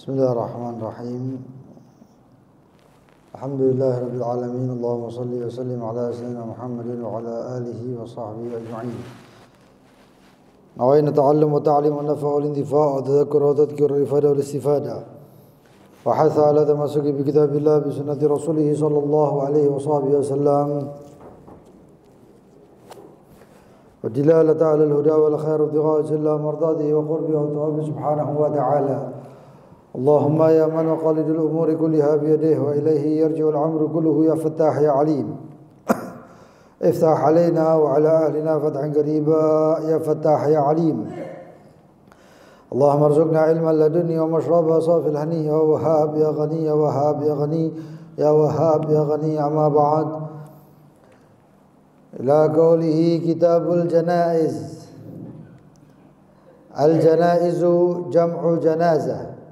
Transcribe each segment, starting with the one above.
Bismillahirrahmanirrahim. Alhamdulillahirabbil alamin. Allahumma shalli wa sallim ala sayyidina Muhammadin wa ala alihi wa sahbihi ajma'in. Nawayna ta'allum wa ta'lim wa nafa' wal intifa' wa tadhakkur wa tadhkir wa ifada wal istifada. Wa hatha ala tamassuki bi kitabillah bi sunnati rasulih sallallahu alaihi wa sahbihi wasallam. Wa dilalata ala al-huda wal khair wa ibtigha'a jalla mardatihi wa qurbihi wa tawabbi subhanahu wa ta'ala. Allahumma ya man qalidul umuri kulliha biyadihi wa ilayhi yarji'ul amru kulluhu ya fattah ya alim. Iftah alaina wa ala ahlina fathan qariba ya fattah ya alim. Allahumma arzuqna ilman ladunni wa mashraba safil hani ya wahhab ya ghani ya wahhab ya ghani ya wahhab ya ghani amma ba'd. Ila qawlihi kitabul janaiz. Al janaizu jam'u janazah.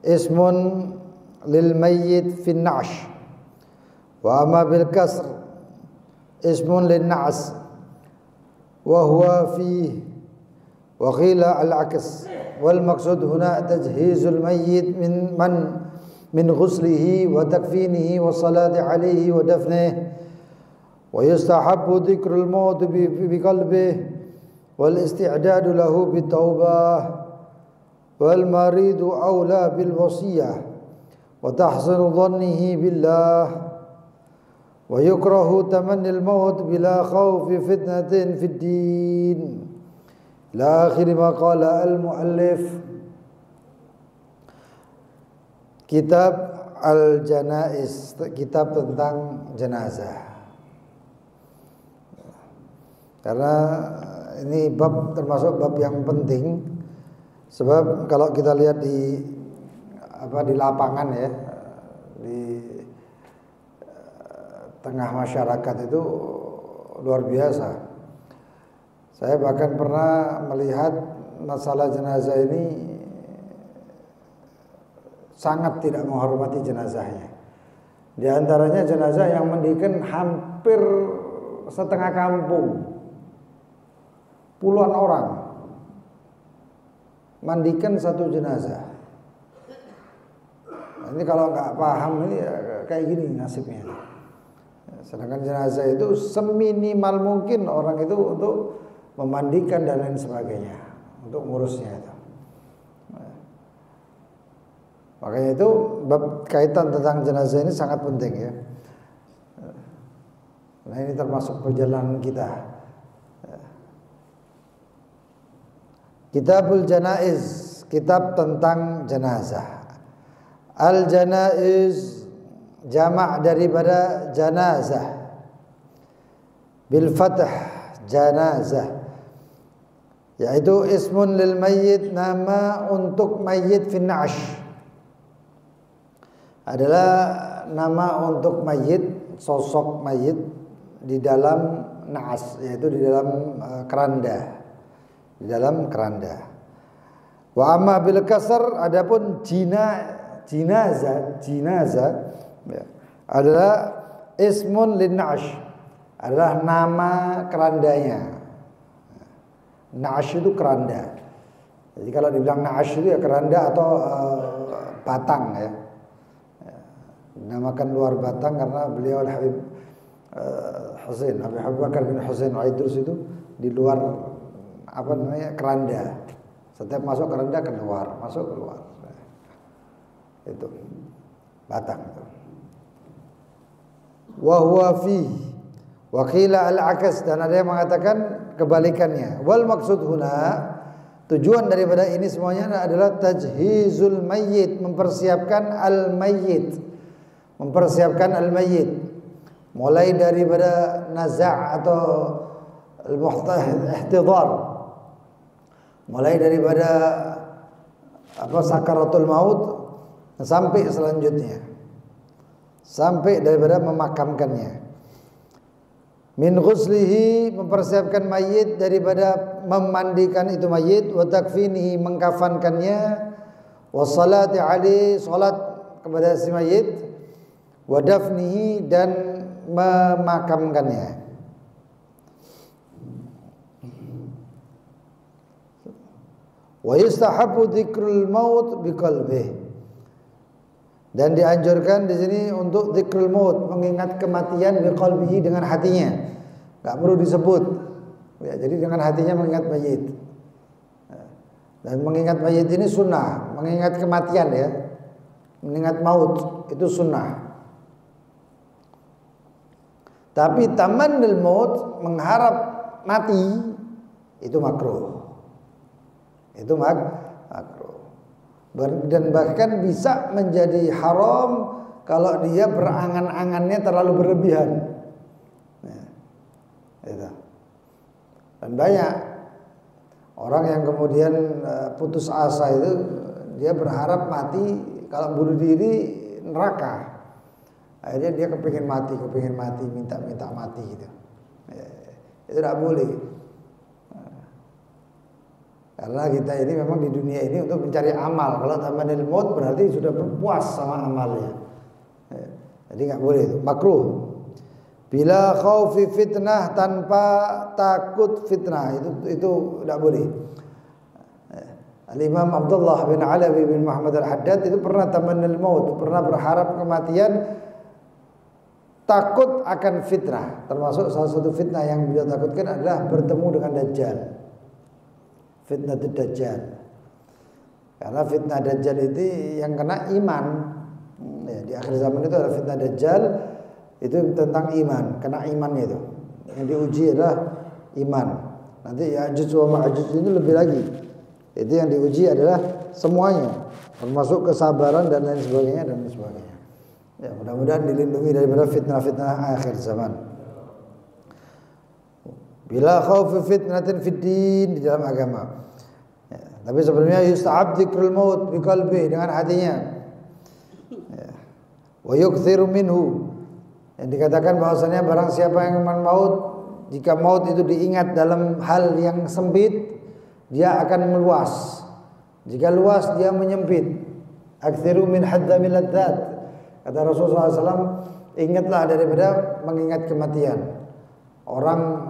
Ismun lil mayyit fi an-na'sh wa amma bil kasr ismun lin na's wa huwa fi wa qila al-aks wal maqsud huna tajhizul mayyit min ghuslihi wa takfinihi wa salati alayhi wa dafnihi wa yustahabbu dhikrul maut bi qalbihi wal isti'dadu lahu bit taubah wal maridu aula bil wasiyah wa tahsinu dhannihi billah wa yukrahu tamannil maut bila khawfi fitnatin fid din ila akhir ma qala al muallif. Kitab al janaiz, kitab tentang jenazah. Karena ini bab termasuk bab yang penting. Sebab kalau kita lihat di lapangan ya, di tengah masyarakat itu luar biasa. Saya bahkan pernah melihat masalah jenazah ini sangat tidak menghormati jenazahnya. Di antaranya jenazah yang mandikan hampir setengah kampung, puluhan orang mandikan satu jenazah. Nah, ini kalau nggak paham ini ya kayak gini nasibnya. Sedangkan jenazah itu seminimal mungkin orang itu untuk memandikan dan lain sebagainya, untuk ngurusnya itu. Makanya itu bab kaitan tentang jenazah ini sangat penting ya. Nah ini termasuk perjalanan kita. Kitabul Janaiz, kitab tentang jenazah. Al janaiz jamak daripada janazah. Bil fath janazah, yaitu ismun lil mayyit, nama untuk mayyit fi na'sh. Adalah nama untuk mayyit, sosok mayyit di dalam na'as, yaitu di dalam keranda. Di dalam keranda. Wa amma bil kasar, adapun jinazah ya, adalah ismun lin na'sh, adalah nama kerandanya. Na'sh itu keranda. Jadi kalau dibilang na'sh itu ya keranda atau batang ya. Dinamakan luar batang karena beliau Habib Husain, Abu Bakar bin Husain Aidrus itu di luar keranda. Setiap masuk keranda keluar, masuk keluar. Itu batang itu. Wa huwa fi wa qila al-akas, dan ada yang mengatakan kebalikannya. Wal maksud huna, tujuan daripada ini semuanya adalah tajhizul mayyit, mempersiapkan al-mayyit. Mempersiapkan al-mayyit. Mulai daripada naza' atau al-ihtidhar, mulai daripada sakaratul maut sampai selanjutnya, sampai daripada memakamkannya. Min ghuslihi, mempersiapkan mayit daripada memandikan itu mayit, wa takfinihi, mengkafankannya, wa salati alaihi, salat kepada si mayit, wa dafnihi, dan memakamkannya. Wa yustahabbu dzikrul maut biqalbih. Dan dianjurkan di sini untuk dzikrul maut, mengingat kematian biqalbihi, dengan hatinya. Enggak perlu disebut. Ya, jadi dengan hatinya mengingat mayit. Dan mengingat mayit ini sunnah, mengingat kematian ya. Mengingat maut itu sunnah. Tapi tamannul maut, mengharap mati, itu makruh. Itu makruh. Dan bahkan bisa menjadi haram kalau dia berangan-angannya terlalu berlebihan. Nah, itu. Dan banyak orang yang kemudian putus asa itu, dia berharap mati, kalau bunuh diri neraka. Akhirnya dia kepingin mati, minta mati gitu. Itu tidak boleh. Karena kita ini memang di dunia ini untuk mencari amal. Kalau tamannul maut berarti sudah berpuas sama amalnya. Jadi nggak boleh itu, makruh. Bila khaufi fitnah, tanpa takut fitnah, itu tidak boleh. Al-Imam Abdullah bin Alawi bin Muhammad Al-Haddad itu pernah tamannul maut, pernah berharap kematian, takut akan fitnah. Termasuk salah satu fitnah yang beliau takutkan adalah bertemu dengan Dajjal. Fitnah Dajjal. Karena fitnah Dajjal itu yang kena iman. Ya, di akhir zaman itu ada fitnah Dajjal, itu tentang iman, kena imannya itu. Yang diuji adalah iman. Nanti Ya'juj wa Ma'juj ini lebih lagi. Itu yang diuji adalah semuanya, termasuk kesabaran dan lain sebagainya. Ya, mudah-mudahan dilindungi daripada fitnah-fitnah akhir zaman. Bila khaufi fitnatin fid din, di dalam agama. Ya, tapi sebelumnya yustahab dzikrul maut biqalbi, dengan hatinya. Ya. Wa yukthiru minhu. Yang dikatakan bahwasanya barang siapa yang iman maut, jika maut itu diingat dalam hal yang sempit, dia akan meluas. Jika luas, dia menyempit. Aktsiru min haddamil ladzat. Kata Rasulullah SAW, ingatlah daripada mengingat kematian. Orang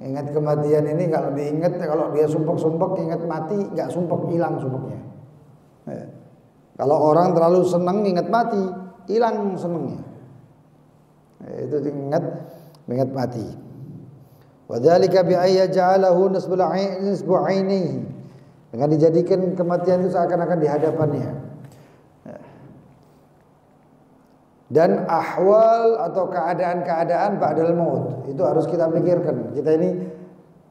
ingat kematian ini kalau diingat, kalau dia sumpek-sumpek ingat mati, enggak sumpek, hilang sumpeknya. Kalau orang terlalu senang ingat mati, hilang senangnya. Itu ingat mati. Wadzalika bi ayya ja'alahu nisbu 'ainihi. Dengan dijadikan kematian itu seakan-akan di hadapannya. Dan ahwal atau keadaan-keadaan ba'dal maut, itu harus kita pikirkan. Kita ini,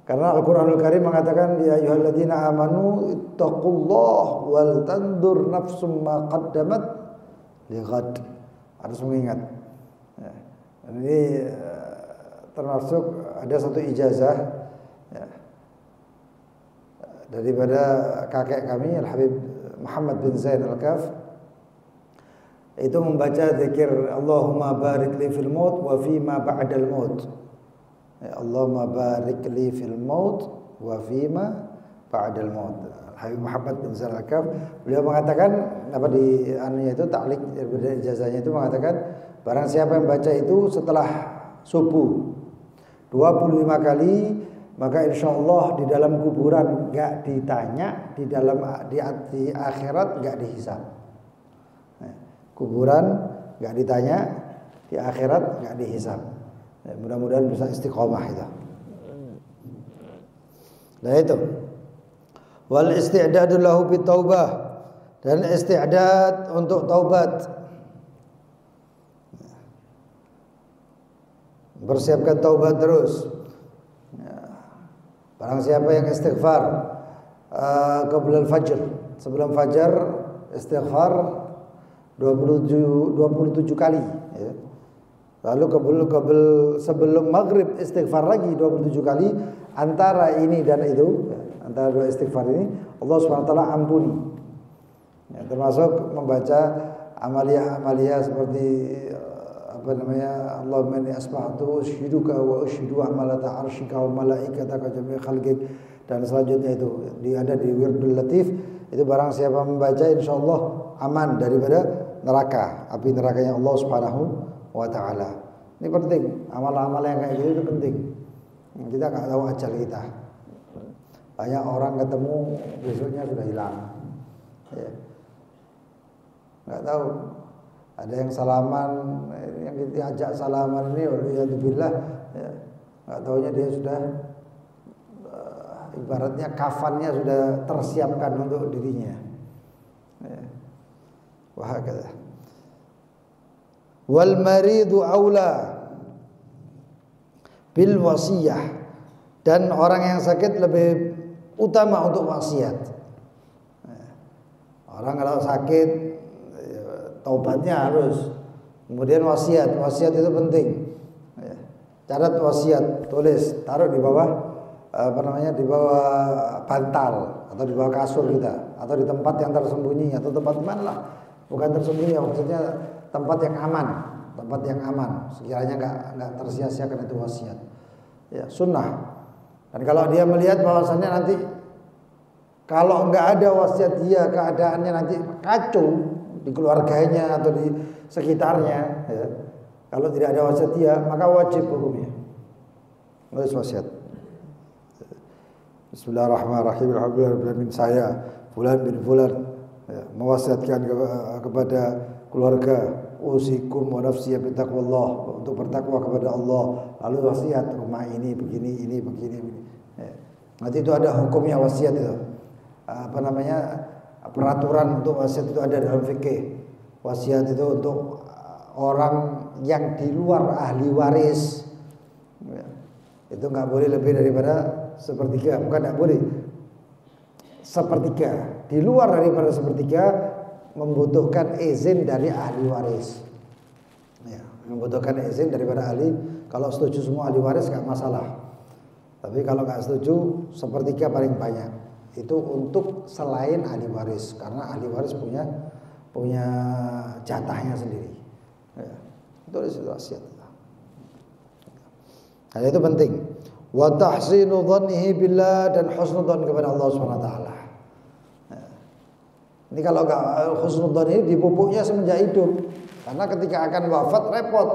karena Al-Qur'anul Karim mengatakan, ya ayyuhalladzina amanu ittaqullaha wal tandur nafsum ma qaddamat lighad. Harus mengingat. Ya. Ini termasuk ada satu ijazah ya, daripada kakek kami Al-Habib Muhammad bin Zain Al-Kaf. Itu membaca zikir Allahumma barik li fil maut wa fi ma ba'dal maut. Ya, Allahumma barik li fil maut wa fi ma ba'dal maut. Habib Muhammad bin Zain Al-Kaf, beliau mengatakan apa di anunya itu, taklik ijazahnya itu mengatakan, barang siapa yang baca itu setelah subuh 25 kali, maka insyaallah di dalam kuburan enggak ditanya, di akhirat enggak dihisab. Kuburan enggak ditanya, di akhirat enggak dihisab. Ya, mudah-mudahan bisa istiqomah itu. Nah itu. Wal isti'dadu lahu bitaubah, dan isti'dad untuk taubat. Persiapkan taubat terus. Ya. Barang siapa yang istighfar qabla al-fajr, sebelum fajar istighfar 27 kali ya. Lalu sebelum maghrib istighfar lagi 27 kali. Antara ini dan itu, antara dua istighfar ini, Allah SWT ampuni ya, termasuk membaca amaliyah-amaliyah seperti apa namanya, Allahumma inni asbahtu ushiduka wa ushidu amalata arshika wa malaikataka jami'a khalqik, dan selanjutnya itu ada di Wirdul Latif. Itu barang siapa membaca insyaallah aman daripada neraka, api nerakanya Allah Subhanahu wa taala. Ini penting, amal-amal yang kayak gitu itu penting. Kita enggak tahu ajal kita. banyak orang ketemu besoknya sudah hilang. Ya. Nggak tahu, ada yang salaman, yang diajak salaman ini waliyadzubillah, ya, nggak taunya dia sudah ibaratnya kafannya sudah tersiapkan untuk dirinya. Ya. Wahakala. Wal maridu aula bil wasiyah, dan orang yang sakit lebih utama untuk wasiat. Orang kalau sakit taubatnya harus, kemudian wasiat itu penting. Catat wasiat, tulis, taruh di bawah di bawah bantal atau di bawah kasur kita, atau di tempat yang tersembunyi, atau tempat mana lah, bukan tersembunyi maksudnya tempat yang aman, sekiranya nggak tersia-siakan itu wasiat. Ya, sunnah. Dan kalau dia melihat bahwasannya nanti kalau nggak ada wasiat dia keadaannya nanti kacau di keluarganya atau di sekitarnya, ya. Kalau tidak ada wasiat dia, maka wajib hukumnya harus wasiat. Bismillahirrahmanirrahim. Alhamdulillah, saya fulan bin fulan, ya, mewasiatkan kepada keluarga, usikum wa nafsi bittaqwallah, untuk bertakwa kepada Allah. Lalu wasiat, rumah ini begini. Ya. Nanti itu ada hukumnya wasiat itu. Peraturan untuk wasiat itu ada dalam fikih. Wasiat itu untuk orang yang di luar ahli waris, ya. Itu nggak boleh lebih daripada sepertiga, bukan nggak boleh, sepertiga. Di luar daripada sepertiga membutuhkan izin dari ahli waris, ya, membutuhkan izin daripada ahli. Kalau setuju semua ahli waris nggak masalah, tapi kalau nggak setuju sepertiga paling banyak. Itu untuk selain ahli waris, karena ahli waris punya jatahnya sendiri. Ya, itu wasiat. Hal itu penting. Wa tahsinu dhannihi billah, dan husnudzon kepada Allah Subhanahu wa taala. Ini kalau enggak husnudzon ini dipupuknya semenjak hidup. Karena ketika akan wafat repot.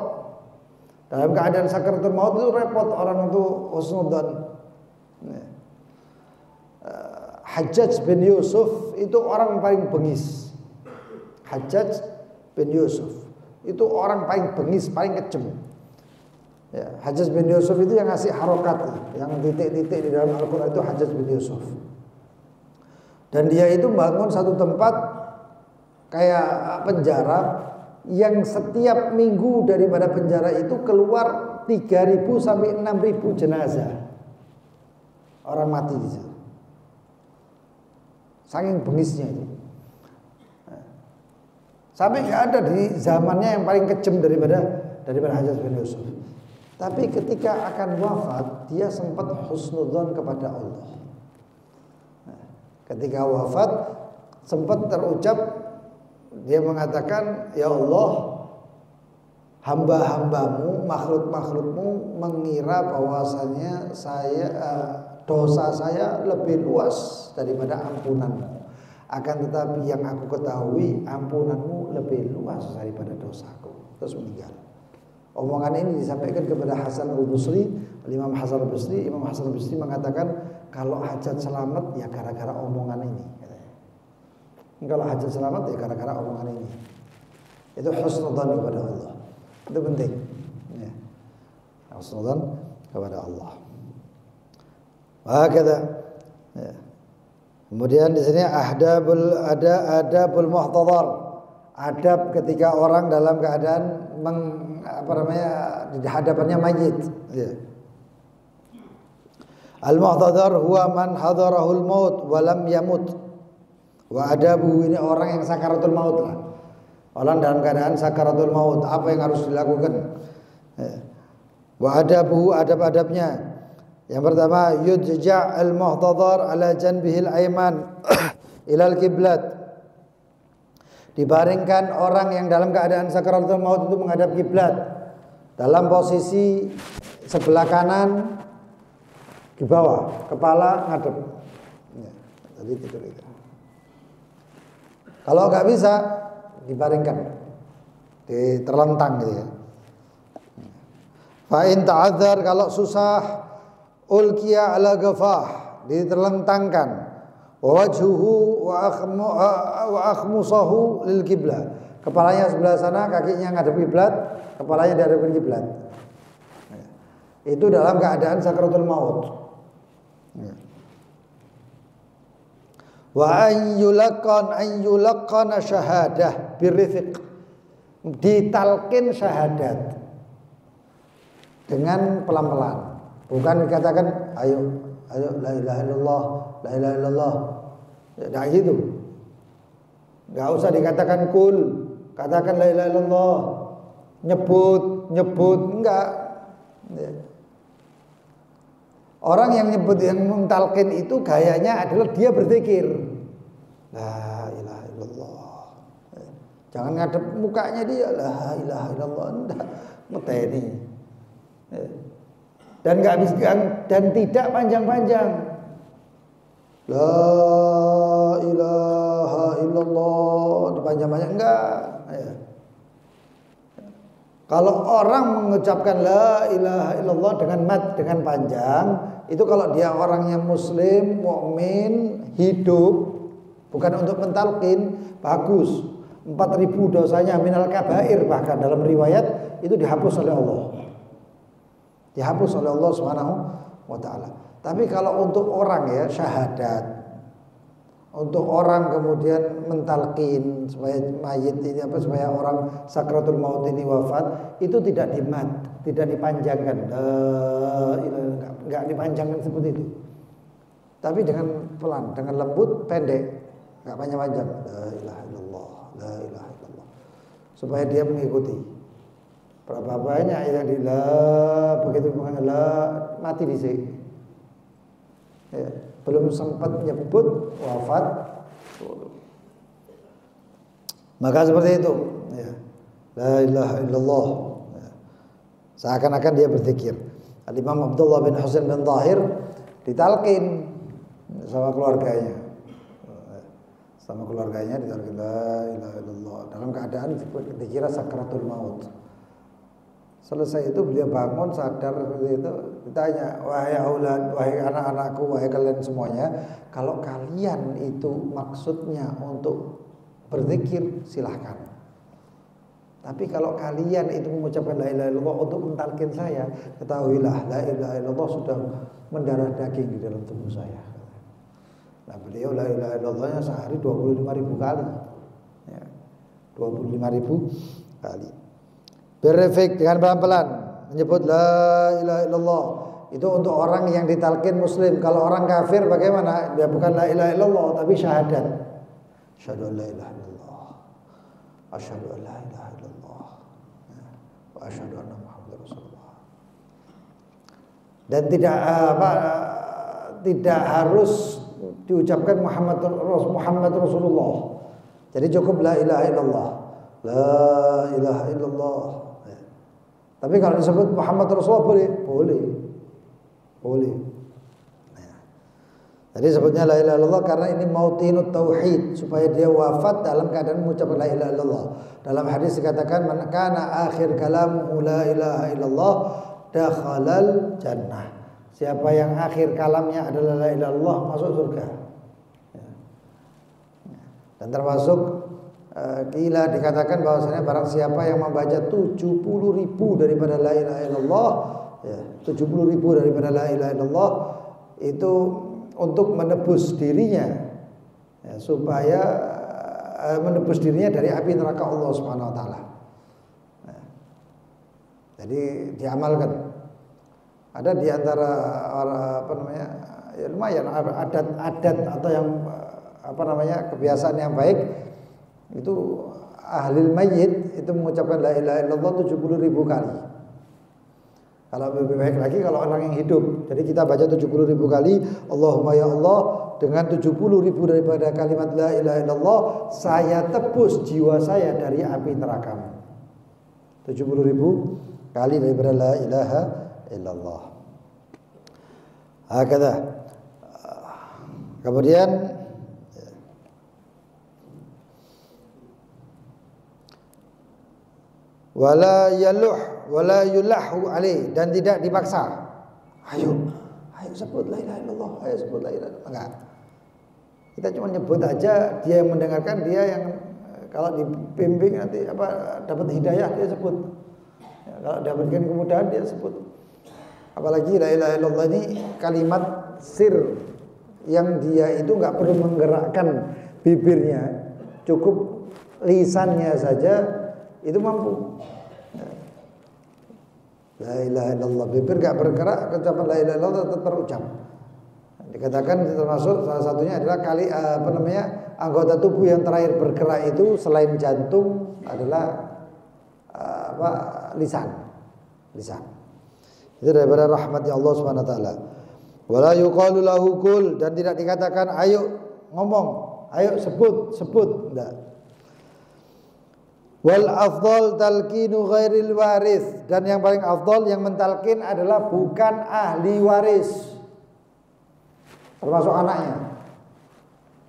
Dalam keadaan sakaratul maut itu repot orang untuk husnudzon. Hajjaj bin Yusuf itu orang paling bengis. Hajjaj bin Yusuf itu orang paling bengis, paling kejem. Ya, Hajjaj bin Yusuf itu yang ngasih harokat, yang titik-titik di dalam Al-Quran itu Hajjaj bin Yusuf. Dan dia itu bangun satu tempat kayak penjara, yang setiap minggu daripada penjara itu keluar 3.000 sampai 6.000 jenazah orang mati di situ. Saking bengisnya itu. Sampai nggak ada di zamannya yang paling kejam daripada Hajjaj bin Yusuf. Tapi ketika akan wafat, dia sempat husnudzon kepada Allah. Ketika wafat, sempat terucap, dia mengatakan, ya Allah, hamba-hambamu, makhluk-makhlukmu mengira bahwasanya dosa saya lebih luas daripada ampunanmu. Akan tetapi yang aku ketahui, ampunanmu lebih luas daripada dosaku. Terus meninggal. Omongan ini disampaikan kepada Hasan al-Basri, Imam Hasan al-Basri. Imam Hasan al-Basri mengatakan, kalau Hajjaj selamat ya gara-gara omongan ini. Kalau Hajjaj selamat ya gara-gara omongan ini. Itu husnudzan kepada Allah. Itu penting. Ya. Husnudzan kepada Allah. Hakada. Ya. Kemudian di sini adabul muhtadhar. Adab ketika orang dalam keadaan di hadapannya mayit. Ya. Al-muhtadhar huwa man hadarahul maut wa lam yamut. Wa adabu, ini orang yang sakaratul maut lah. Orang dalam keadaan sakaratul maut, apa yang harus dilakukan? Ya. Wa adabu, adab-adabnya. Yang pertama, yudja' al-muhtadhar ala janbihil ayman ilal kiblat. Dibaringkan orang yang dalam keadaan sakaratul maut itu menghadap kiblat, dalam posisi sebelah kanan di bawah, kepala ngadep. Ya, tadi tidur itu. Kalau nggak bisa, dibaringkan, terlentang gitu ya. Fa in ta'adzar, kalau susah, ulqiya ala ghafah, diterlentangkan, wa wajhuhu wa akhmusahu lil qiblah. Kepalanya sebelah sana, kakinya ngadep kiblat, kepalanya dihadapkan kiblat. Itu dalam keadaan sakratul maut. Wa an yulaqqana syahadah birifq. Ditalkin syahadat dengan pelan-pelan. Bukan dikatakan ayo la ilaha illallah, la ilaha illallah. Tidak gitu. Enggak usah dikatakan kul, katakan la ilaha illallah. Nyebut enggak. Orang yang nyebut, yang mentalkin itu gayanya adalah dia berzikir. La ilaha illallah. Jangan ngadep mukanya dia, la ilaha illallah. Enggak, meteni. Dan enggak bisa, dan tidak panjang-panjang. La ilaha illallah dipanjang-panjang enggak. Kalau orang mengucapkan la ilaha illallah dengan mad, dengan panjang, itu kalau dia orangnya muslim, mukmin, hidup, bukan untuk mentalkin, bagus. 4.000 dosanya minal kabair, bahkan dalam riwayat itu dihapus oleh Allah. Dihapus oleh Allah Subhanahu wa taala. Tapi kalau untuk orang ya syahadat, untuk orang kemudian mentalkin supaya mayit ini supaya orang sakratul maut ini wafat, itu tidak dimat, tidak dipanjangkan, enggak dipanjangkan seperti itu. Tapi dengan pelan, dengan lembut, pendek, enggak panjang-panjang. La ilaha illallah, la ilaha illallah. Supaya dia mengikuti. Berapa banyak yang begitu mati di sini. Ya, belum sempat nyebut wafat, maka seperti itu ya. La ilaha illallah ya. Seakan-akan dia berzikir. Al-Imam Abdullah bin Husain bin Tahir ditalkin sama keluarganya, ditalkin la ilaha illallah dalam keadaan dikira sakratul maut. Selesai itu beliau bangun sadar seperti itu, ditanya, wahai aulad, wahai anak-anakku, wahai kalian semuanya, kalau kalian itu maksudnya untuk berzikir silahkan. Tapi kalau kalian itu mengucapkan la ilaha illallah untuk mentalkin saya, ketahuilah la ilaha illallah sudah mendarah daging di dalam tubuh saya. Nah beliau la ilaha illallahnya sehari 25.000 kali ya, 25.000 kali. Berefek dengan pelan-pelan menyebut la ilaha illallah. Itu untuk orang yang ditalkin muslim. Kalau orang kafir bagaimana? Dia bukan la ilaha illallah tapi syahadat. Asyhadu an la ilaha illallah. Asyhadu an la ilaha illallah. Wa asyhadu anna Muhammadar Rasulullah. Dan tidak harus diucapkan Muhammad Rasulullah. Jadi cukup la ilaha illallah. La ilaha illallah. Tapi kalau disebut Muhammad Rasulullah boleh. Jadi sebutnya la ilaha illallah karena ini mautinut tauhid, supaya dia wafat dalam keadaan mengucapkan la ilaha illallah. Dalam hadis dikatakan man kana akhir kalamu la ilaha illallah dakhalal jannah. Siapa yang akhir kalamnya adalah la ilaha illallah masuk surga. Dan termasuk Kila dikatakan bahwasanya barang siapa yang membaca 70.000 daripada la ilaha illallah ya, 70.000 daripada la ilaha illallah itu untuk menebus dirinya ya, supaya menebus dirinya dari api neraka Allah Subhanahu wa taala. Ya. Jadi diamalkan. Ada di antara ya lumayan adat atau yang kebiasaan yang baik itu ahlil mayyit itu mengucapkan la ilaha illallah 70.000 kali. Kalau lebih baik lagi kalau orang yang hidup. Jadi kita baca 70.000 kali Allahumma ya Allah, dengan 70.000 daripada kalimat la ilaha illallah saya tebus jiwa saya dari api neraka. 70.000 kali daripada la ilaha illallah. Hakadha. Kemudian wala yaluh wala yulahu alaih, dan tidak dipaksa. Ayo Ayo sebut la ilaha illallah, ayo sebut la ilaha illallah. Enggak. Kita cuma nyebut aja, dia yang mendengarkan, dia yang kalau dibimbing nanti dapat hidayah dia sebut. Ya, kalau dapatkan kemudahan dia sebut. Apalagi la ilaha illallah ini kalimat sir yang dia itu enggak perlu menggerakkan bibirnya, cukup lisannya saja itu mampu. La ilaha illallah, bibir enggak bergerak, ucapan la ilaha illallah tetap terucap. Dikatakan termasuk salah satunya adalah anggota tubuh yang terakhir bergerak itu selain jantung adalah lisan. Itu daripada rahmatnya Allah Subhanahu wa taala. Wala yuqalu lahu qul, dan tidak dikatakan ayo ngomong, ayo sebut, enggak. Wal afdal talqinu ghairil waris, dan yang paling afdal yang mentalkin adalah bukan ahli waris, termasuk anaknya.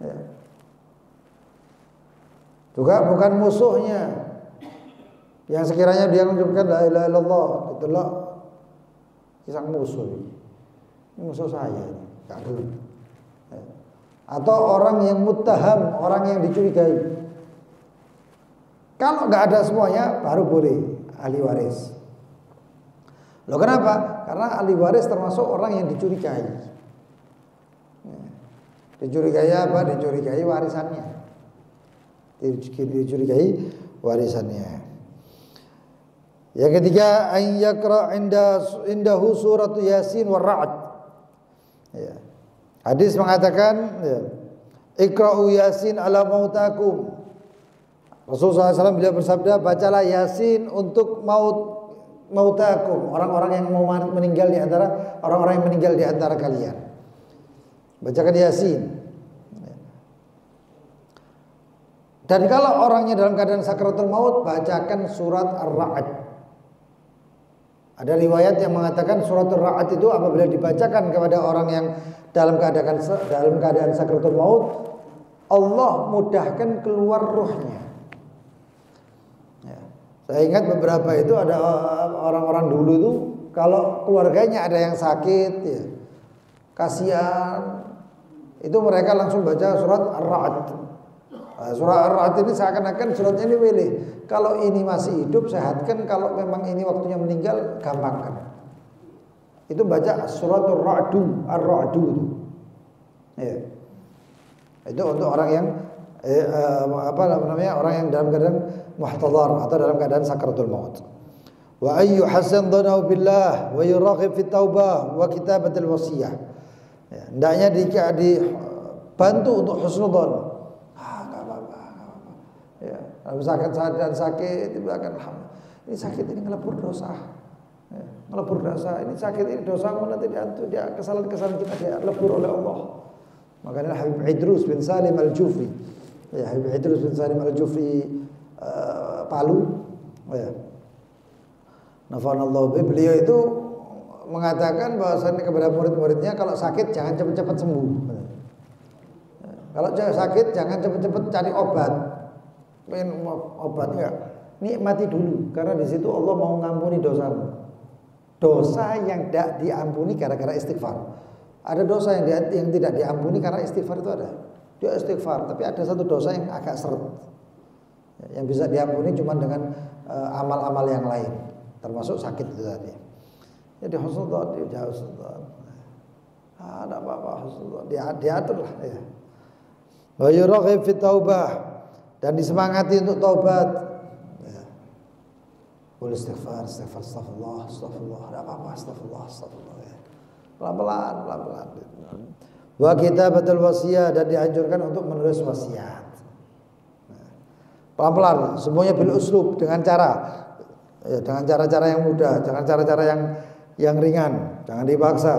Ya. Juga bukan musuhnya. Yang sekiranya dia mengucapkan la ilaha illallah, itulah kisah musuh. Ini musuh saya ini, enggak dulu. Ya. Atau orang yang muttaham, orang yang dicurigai. Kalau enggak ada semuanya baru boleh ahli waris. Loh kenapa? Karena ahli waris termasuk orang yang dicurigai. Dicurigai apa? Dicurigai warisannya. Dicurigai warisannya. Yang ketiga, an yaqra indahu surat Yasin war Ra'd. Ya. Hadis mengatakan, ya, Iqra'u Yasin ala mautakum. Rasulullah SAW beliau bersabda, bacalah Yasin untuk mautakum, orang-orang yang mau meninggal di antara orang-orang yang meninggal di antara kalian. Bacakan Yasin. Dan kalau orangnya dalam keadaan sakratul maut, bacakan surat Ar-Ra'd. Ada riwayat yang mengatakan surat Ar-Ra'd itu apabila dibacakan kepada orang yang dalam keadaan sakratul maut, Allah mudahkan keluar ruhnya. Saya ingat beberapa itu ada orang-orang dulu itu kalau keluarganya ada yang sakit, ya, kasihan, itu mereka langsung baca surat Ar-Ra'd. Surat Ar-Ra'd ini seakan-akan suratnya ini milih. Kalau ini masih hidup sehatkan, kalau memang ini waktunya meninggal gampangkan. Itu baca surat Ar-Ra'du. Ya. Itu untuk orang yang orang yang dalam keadaan muhtadar atau dalam keadaan sakratul maut. Wa ayyu hasan dhanahu billah wa yuraghib fi taubah wa kitabatil wasiyah. Ya, hendaknya dibantu untuk husnudzon. Enggak apa-apa. Ya, kalau sakit itu akan ini sakit ini ngelebur dosa. Ya, ngelebur dosa. Ini sakit ini dosamu nanti dia kesalahan-kesalahan kita dia lebur oleh Allah. Makanya Habib Idrus bin Salim Al-Jufri, ya, Habib Idrus bin Salim Al-Jufri Palu, ya, nafanallahu bi, beliau itu mengatakan bahwasanya kepada murid-muridnya kalau sakit jangan cepat-cepat sembuh. Kalau sakit jangan cepat-cepat cari obat. Pengen obat enggak? Nikmati dulu karena di situ Allah mau ngampuni dosamu. Dosa yang tidak diampuni gara-gara istighfar. Ada dosa yang tidak diampuni karena istighfar itu ada. Dia istighfar, tapi ada satu dosa yang agak seret. Yang bisa diampuni cuma dengan amal-amal yang lain, termasuk sakit itu tadi. Jadi husnudzon, dia husnudzon. Ada apa-apa husnudzon, diatur lah ya. Wa yuraghib fi taubah, dan disemangati untuk taubat. Ya. Istighfar, astagfirullah, ada apa-apa, astagfirullah. Ya. Pelan-pelan. Wa kitabatul wasiyah, dan dianjurkan untuk menulis wasiat. Pelan-pelan, semuanya bil uslub, dengan cara-cara yang mudah, jangan cara-cara yang ringan, jangan dipaksa.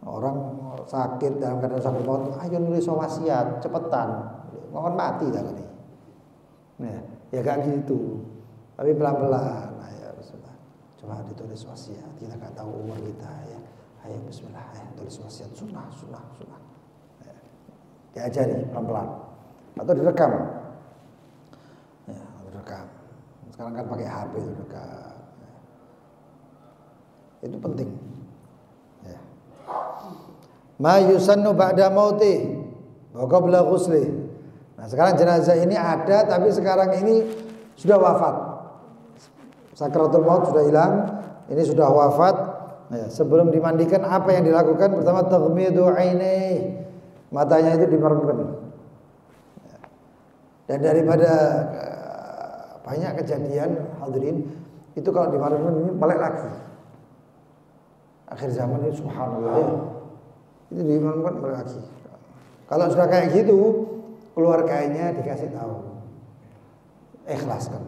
Orang sakit dalam keadaan sakit maut, ayo nulis wasiat, cepetan, mohon mati dah ini. Nah, ya kayak gitu. Tapi pelan-pelan, ayo bismillah. Coba ditulis wasiat, kita enggak tahu umur kita ya. Ayo bismillah, ayo tulis wasiat sunnah. Ya, diajari pelan-pelan atau direkam. Ya, direkam. Sekarang kan pakai HP itu rekam. Ya. Itu penting. Ya. ma yusannu ba'da mautih wa qabla ghuslih. Nah, sekarang jenazah ini ada tapi sekarang ini sudah wafat. Sakratul maut sudah hilang, ini sudah wafat. Ya, sebelum dimandikan apa yang dilakukan? Pertama taghmidu ainihi. Matanya itu dimeremkan. Dan daripada banyak kejadian hadirin itu kalau dimeremkan ini melek lagi. Akhir zaman ini subhanallah ya. Itu dimeremkan melek lagi. Kalau sudah kayak gitu, keluarganya dikasih tahu. Ikhlaskan.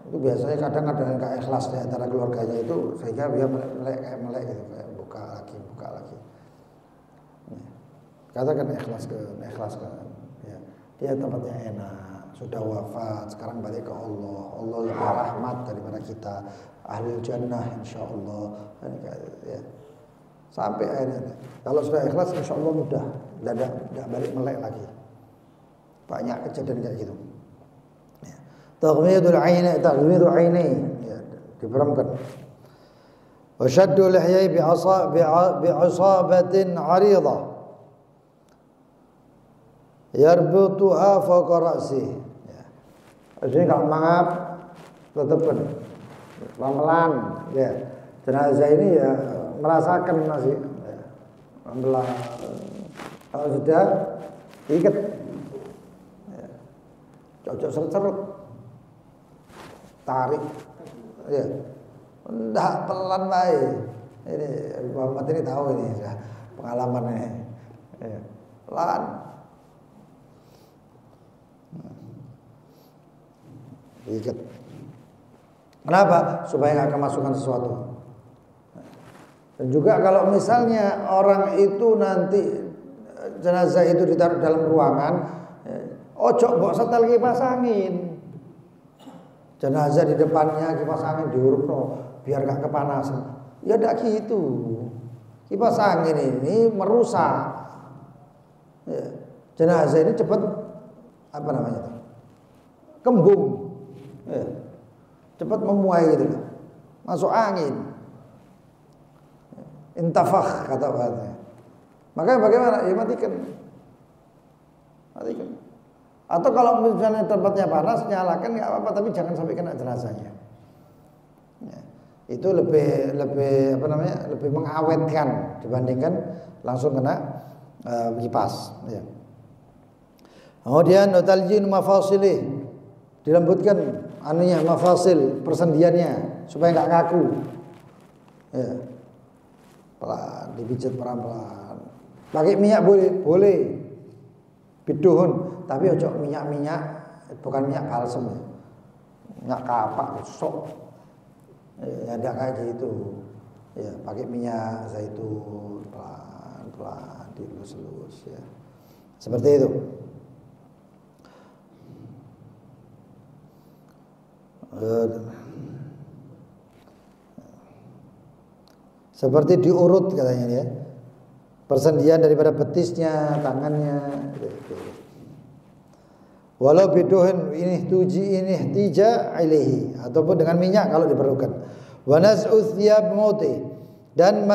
Itu biasanya kadang ada yang gak ikhlas di antara keluarganya itu sehingga dia melek gitu, kayak buka lagi. Katakan ikhlaskan. Ya. Dia tempatnya enak, sudah wafat, sekarang balik ke Allah. Allah lebih rahmat daripada kita. Ahlul jannah insyaallah. Ya. Sampai akhirnya. Kalau sudah ikhlas insyaallah mudah, tidak balik melek lagi. Banyak kejadian kayak gitu. Taghmidul aini ya, diberemkan. Wa shaddu lihyai bi'asabatin 'aridah yarbutuha fawqa ra'si. Ya. Jadi kalau mangap tetapkan pelan-pelan ya. Jenazah ini ya merasakan masih ya. Pelan. Kalau sudah ikat ya. Cocok seret-seret tarik ya enggak pelan baik. Ini Muhammad ini tahu ini ya, pengalamannya ya. Pelan ikat. Kenapa? Supaya nggak kemasukan sesuatu. Dan juga kalau misalnya orang itu nanti jenazah itu ditaruh dalam ruangan, ojo mbok setel kipas angin. Jenazah di depannya kipas angin diurupno biar gak kepanasan. Ya tidak gitu. Kipas angin ini merusak. Ya. Jenazah ini cepat apa namanya? Kembung. Ya. Cepat memuai gitu. Masuk angin. Intafakh kata bahasanya. Makanya bagaimana? Ya matikan. Atau kalau misalnya tempatnya panas, nyalakan nggak apa-apa, tapi jangan sampai kena jenazahnya. Ya, itu lebih apa namanya? Lebih mengawetkan dibandingkan langsung kena kipas. Ya. Kemudian taljin mafasilih, dilembutkan anunya mafasil persendiannya supaya nggak kaku. Ya. Pelan, dipijat pelan-pelan. Pakai minyak boleh. Biduhun, tapi ojo minyak bukan minyak balsem ya. Minyak kapak sok. Ya enggak kayak gitu. Ya, pakai minyak zaitun pelan-pelan dilus-lus ya. Seperti itu. Seperti diurut katanya ya. Persendian daripada betisnya, tangannya gitu. Walau biduhin ini tija ilaihi ataupun dengan minyak kalau diperlukan. Wa nas'u thiyab mauti dan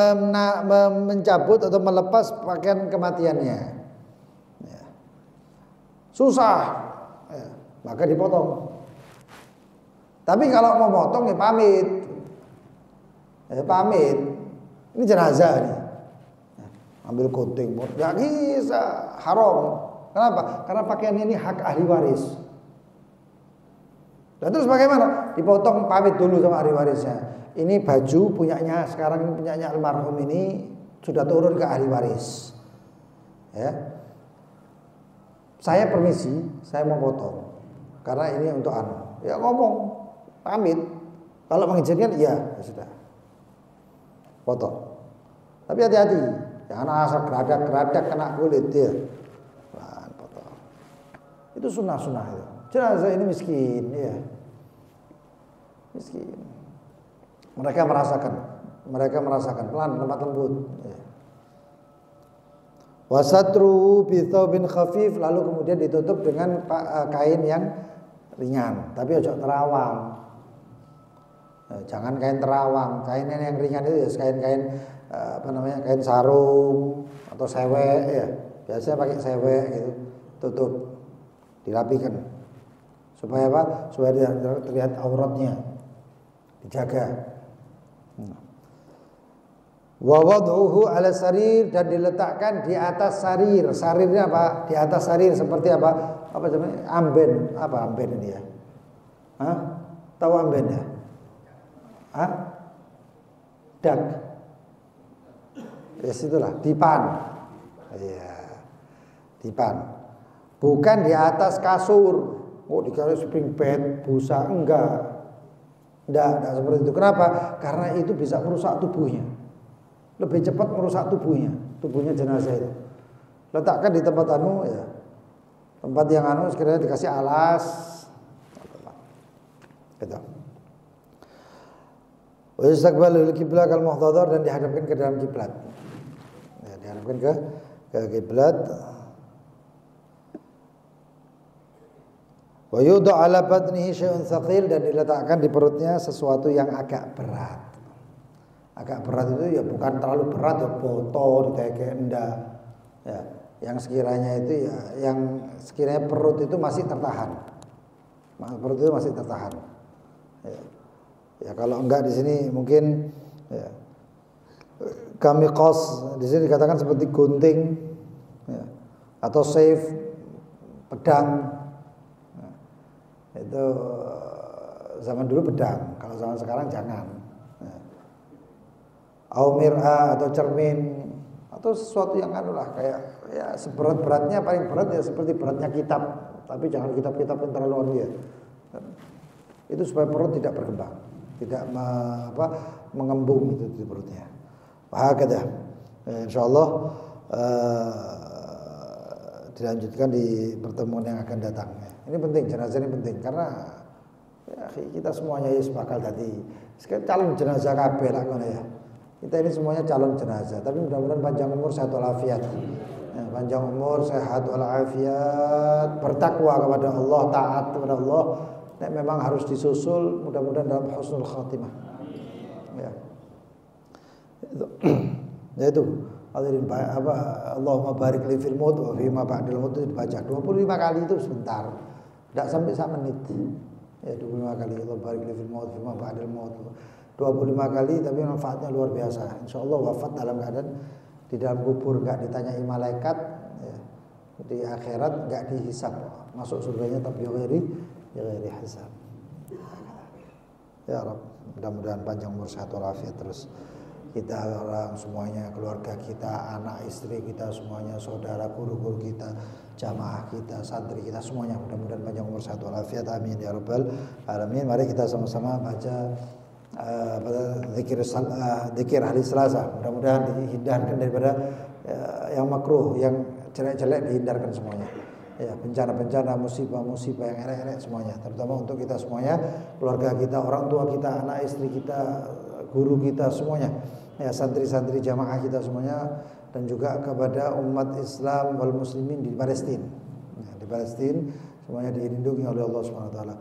mencabut atau melepas pakaian kematiannya. Ya. Susah. Ya, maka dipotong. Tapi kalau mau potong ya pamit. Pamit. Ini jenazah nih. Ambil gunting, nggak bisa, haram. Kenapa? Karena pakaian ini hak ahli waris. Dan terus bagaimana? Dipotong, pamit dulu sama ahli warisnya. Ini baju punyanya sekarang ini punyanya almarhum ini sudah turun ke ahli waris. Ya, saya permisi, saya mau potong karena ini untuk anu. Ya ngomong, pamit. Kalau mengizinkan, ya sudah, potong. Tapi hati-hati. Jangan asal geradak kena kulit dia. Pelan potong. Itu sunnah itu. Jenazah ini miskin ya. Miskin. Mereka merasakan pelan lemah lembut ya. Wasatru bi thawbin khafif, lalu kemudian ditutup dengan kain yang ringan, tapi ojo terawang. Jangan kain terawang, kain yang ringan itu ya kain-kain kain sarung atau sewek ya. Biasanya pakai sewek gitu, tutup, dirapikan. Supaya apa? Supaya tidak terlihat auratnya, dijaga. Wa wad'uhu 'ala sarir, dan diletakkan di atas sarir. Sarirnya apa? Di atas sarir seperti apa? Apa namanya? Amben. Apa amben ini ya? Hah? Tahu amben ya? Hah? Dak. Ya situlah, dipan. Iya. Dipan. Bukan di atas kasur. Oh, dikasih spring bed, busa, enggak seperti itu. Kenapa? Karena itu bisa merusak tubuhnya. Lebih cepat merusak tubuhnya jenazah itu. Letakkan di tempat ya. Tempat yang sekiranya dikasih alas. Gitu. Wa yastaqbalul qiblah kal muhtadar, dan dihadapkan ke dalam kiblat. Ya, dihadapkan ke kiblat. Wa yudha 'ala batnihi syai'un tsaqil, dan diletakkan di perutnya sesuatu yang agak berat. Agak berat itu ya bukan terlalu berat ya, botol diteke enggak. Ya, yang sekiranya itu ya yang sekiranya perut itu masih tertahan. Perut itu masih tertahan. Ya kalau enggak di sini mungkin ya, kami kos di sini dikatakan seperti gunting ya, atau safe, pedang. Nah, itu zaman dulu pedang, kalau zaman sekarang jangan. Au mir'a atau cermin atau sesuatu yang lah kayak ya seberat-beratnya, paling berat ya seperti beratnya kitab, tapi jangan kitab-kitab yang terlalu anu ya. Itu supaya perut tidak berkembang, tidak mengembung itu di perutnya. Hakada. Insyaallah dilanjutkan di pertemuan yang akan datang. Ini penting, jenazah ini penting karena ya, kita semuanya ya bakal tadi calon jenazah kabeh lah ngono ya. Kita ini semuanya calon jenazah, tapi mudah-mudahan panjang umur, sehat walafiat. Ya, panjang umur, sehat walafiat, bertakwa kepada Allah, taat kepada Allah. Nek memang harus disusul, mudah-mudahan dalam husnul khatimah. Ya. Itu hadirin Allahumma barik li fil maut wa fi ma ba'dal maut, itu dibaca 25 kali itu sebentar. Enggak sampai 1 menit. Ya 25 kali Allah barik li fil maut wa fi ma ba'dal maut. 25 kali tapi manfaatnya luar biasa. Insyaallah wafat dalam keadaan di dalam kubur, enggak ditanyai malaikat ya. Di akhirat enggak dihisab, masuk surganya tapi ghairi hisab. Ya Rabb, mudah-mudahan panjang umur, sehat walafiat terus. Kita orang semuanya, keluarga kita, anak istri kita semuanya, saudara guru-guru kita, jamaah kita, santri kita semuanya, mudah-mudahan panjang umur, sehat walafiat. Amin ya rabbal alamin. Mari kita sama-sama baca zikir hari Selasa. Mudah-mudahan dihindarkan daripada yang makruh, yang jelek-jelek dihindarkan semuanya. Ya, bencana-bencana, musibah-musibah yang elek-elek semuanya, terutama untuk kita semuanya, keluarga kita, orang tua kita, anak istri kita, guru kita semuanya. Ya, santri-santri jamaah kita semuanya, dan juga kepada umat Islam wal muslimin di Palestina. Ya, di Palestina semuanya dilindungi oleh Allah Subhanahu wa taala.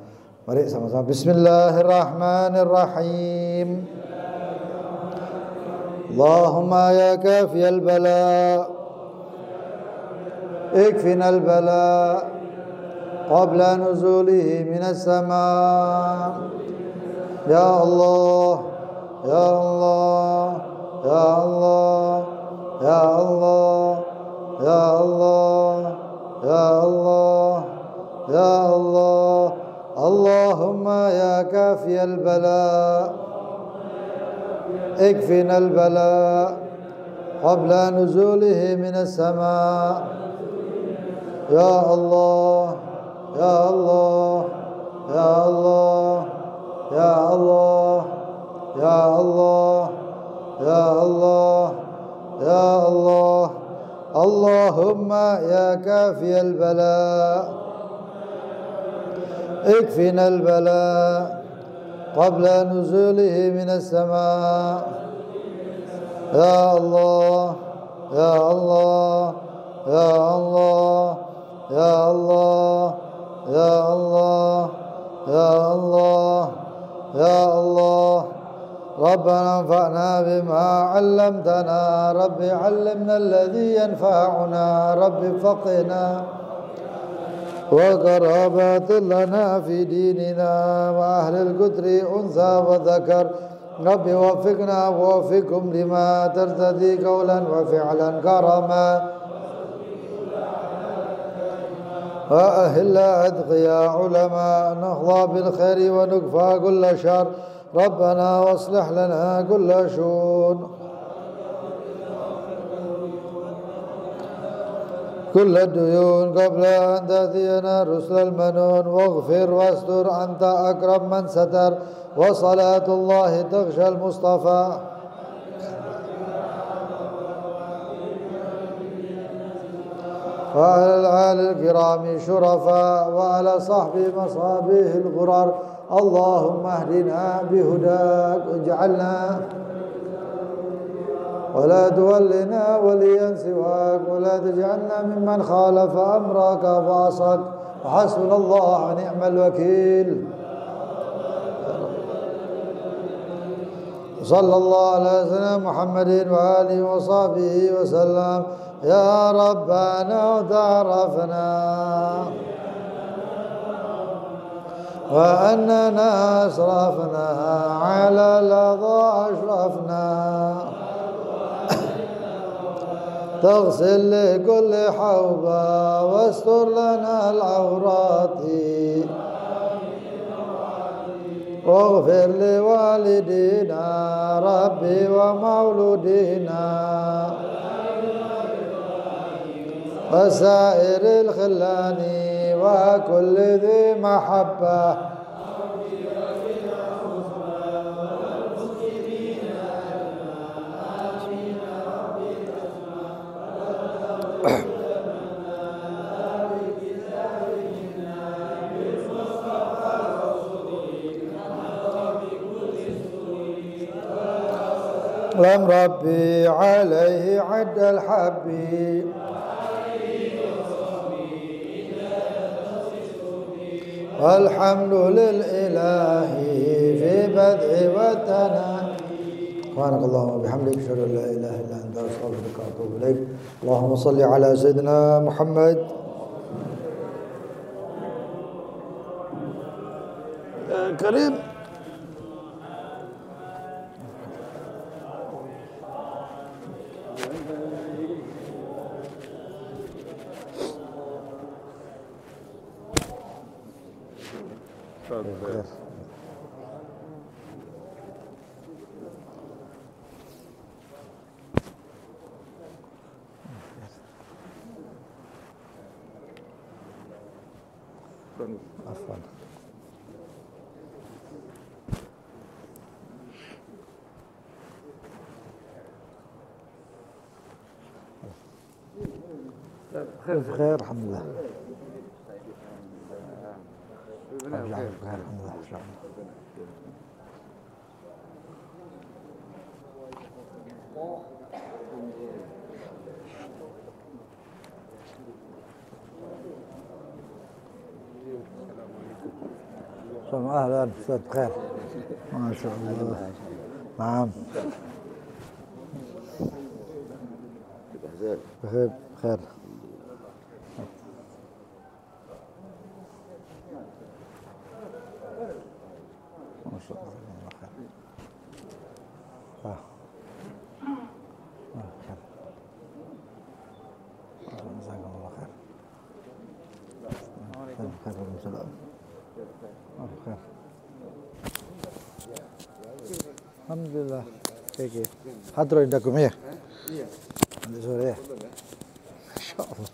Mari sama-sama bismillahirrahmanirrahim. Allahumma ya kafiyal bala ikfinal bala qabla nuzulihi minas sama. Ya Allah, ya Allah, ya Allah, ya Allah, ya Allah, ya Allah, ya Allah. Allahumma ya kafiyal bala ikfinal bala qabla nuzulihi minas sama. Ya Allah, ya Allah, ya Allah, ya Allah, ya Allah, ya Allah, ya Allah. Allahumma ya kafiyal bala اكفنا البلاء قبل نزوله من السماء. يا الله، يا الله، يا الله، يا الله، يا الله، يا الله، يا الله. ربنا انفعنا بما علمتنا رب علمنا الذي ينفعنا رب فقنا وقرابات لنا في ديننا وأهل القدر أنثى وذكر رب وفقنا ووفقكم لما ترتدي قولا وفعلا كرما وأهل أتقياء علماء نحظى بالخير ونكفى كل شر ربنا واصلح لنا كل شؤون كل الديون قبل أن تأتينا رسل المنون واغفر واستر أنت أقرب من ستر وصلاة الله تغشى المصطفى وعلى الآل الكرام شرفاء وعلى صحب مصابيح الغرر اللهم اهدنا بهداك واجعلنا ولا تولنا وليا سواك ولا تجعلنا ممن خالف أمرك وعصاك وحسبنا الله ونعم الوكيل صلى الله على سيدنا محمد وآله وصحبه وسلم يا ربنا تعرفنا وأننا أسرفنا على لظى أشرفنا تغسل لكل حوبة واستر لنا العورات واغفر لوالدينا ربي ومولودينا وسائر الخلان وكل ذي محبة لم ربي عليه عد الحب والحمد للإله في بدء وتنا سبحانك اللهم وبحمدك أشهد أن لا إله إلا أنت أستغفرك وأتوب إليك اللهم صل على سيدنا محمد كريم بخير. عفوا بخير الحمد لله بخير الحمد لله إن شاء الله أهلا أستاذ بخير ما شاء الله نعم بخير بخير ما شاء الله خير جزاكم الله خير خير والسلام بخير الحمد لله كيف حضروا عندكم ايه؟ iya عند سوريا ان شاء الله